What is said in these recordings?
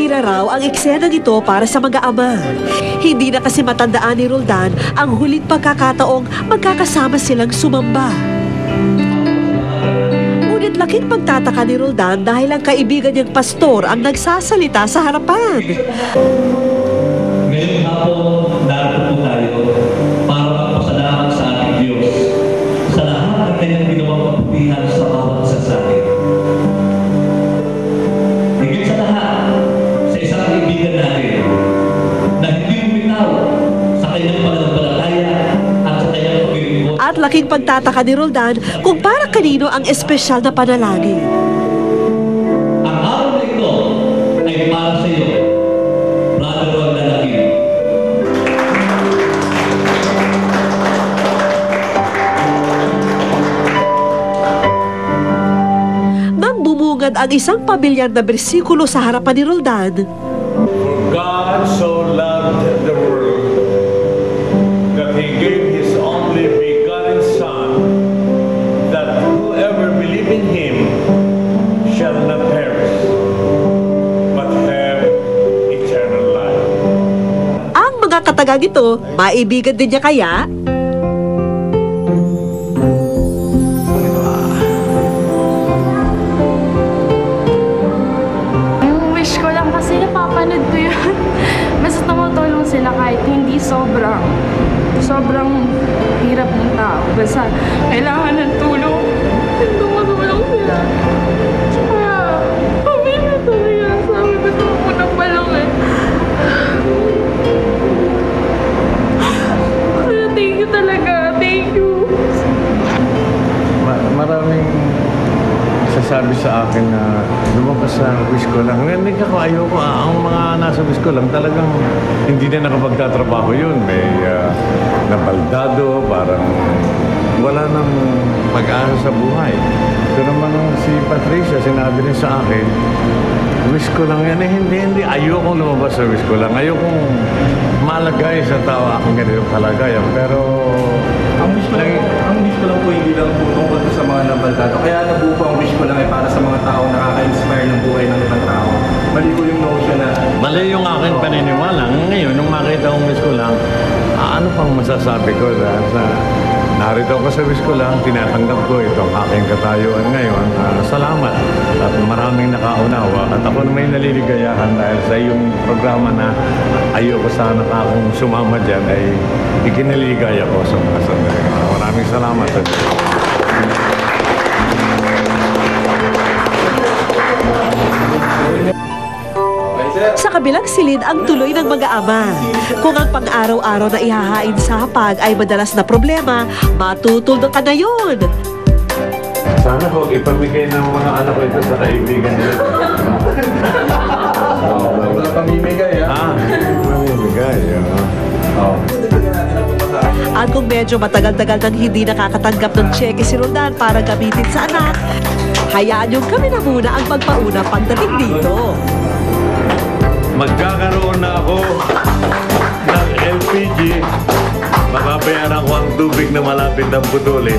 Bihira raw ang eksenang ito para sa mga ama. Hindi na kasi matandaan ni Roldan ang huling pagkakataong magkakasama silang sumamba. Ngunit laking pagtataka ni Roldan dahil ang kaibigan niyang pastor ang nagsasalita sa harapan. Ngayong hapon, narito po tayo para magpasalamat sa ating Diyos sa lahat ng kanyang ginawang kaputihan sa bawat isa sa atin. Higit sa lahat, sa isang kaibigan natin na hindi bumitaw sa kanyang pananampalataya at sa kanyang paglilingkod. At laking pagtataka ni Roldan kung para kanino ang espesyal na panalangin. Ang araw na ito ay para sa iyo, Brother Roldan Aquino. Nang bumungad ang isang pamilyar na bersikulo sa harapan ni Roldan, For God so loved the world that He gave His only begotten Son, that whoever believes in Him shall not perish, but have eternal life. ang mga katagang ito, maibigan din niya kaya? Yung wish ko lang kasi napapanood ko yun. Basta tumutulong sila kahit hindi sobrang hirap ng tao. Basta kailangan ng tulong. Tumutulong sila. Kaya, pamilya talaga. Sabi ko ito muna pa lang eh. Kaya thank you talaga. Thank you. Maraming sasabi sa akin na lumabas sa wish ko lang. Hindi ako ayoko. Ang mga nasa wish ko lang talagang hindi na nakapagtatrabaho yun. May nabaldado, parang wala nang pag-asa sa buhay. Ito naman si Patricia, sinabi rin sa akin, wish ko lang yan. Hindi. Ayokong lumabas sa wish ko lang. Ayokong malagay sa tao akong ganitong kalagayan. Pero Ang wish ko lang po hindi lang po tungkol po sa mga nabaldado. Kaya nabuo po ang wish ko lang ay para sa mga tao nakaka-inspire ng buhay ng ibang tao. Mali ko yung notion na mali yung aking paniniwala. Ngayon, nung makita kong wish ko lang, ano pang masasabi ko dahil sa narito ako sa wish ko lang, tinatanggap ko itong aking katayuan ngayon. Salamat at maraming nakaunawa at ako na may naliligayahan dahil sa iyong programa na ayoko sana akong sumama dyan ay ikiniligaya ko sa mga sandali. Maraming salamat sa Diyos. Sa kabilang silid ang tuloy ng mga ama. Kung ang pang-araw-araw na ihahain sa hapag ay madalas na problema, matutulog ka na yun. Sana huwag ipamigay ng mga anak ko ito sa kaibigan nila. wala pamimigay Pamimigay, At kung medyo matagal-tagal nang hindi nakakatanggap ng cheque si Roldan para gamitin sa anak, hayaan yung kami na muna ang pagpauna pagdating dito. Magkakaroon na ako ng LPG. Mababayaran ko ang tubig na malapit ng putulin.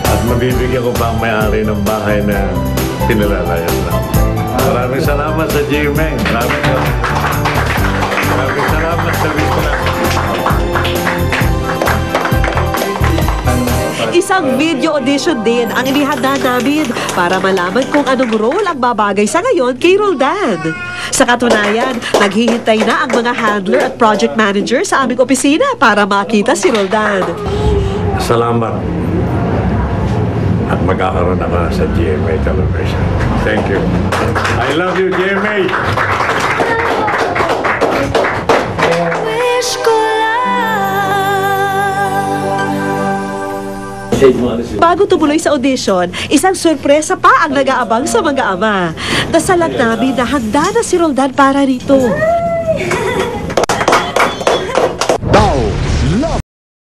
At mabibigyan ko pa ang may-ari ng bahay na pinalalayan lang. Maraming salamat sa GMA. Maraming salamat sa Vista. Isang video audition din ang inihanda namin para malaman kung anong role ang babagay sa ngayon kay Roldan. Sa katunayan, naghihintay na ang mga handler at project manager sa aming opisina para makita si Roldan. Salamat. At magkakaroon ako sa GMA Television. Thank you. I love you, GMA! Bago tumuloy sa audition, isang sorpresa pa ang nag-aabang sa mga ama. Dasalan namin na handa na si Roldan para rito.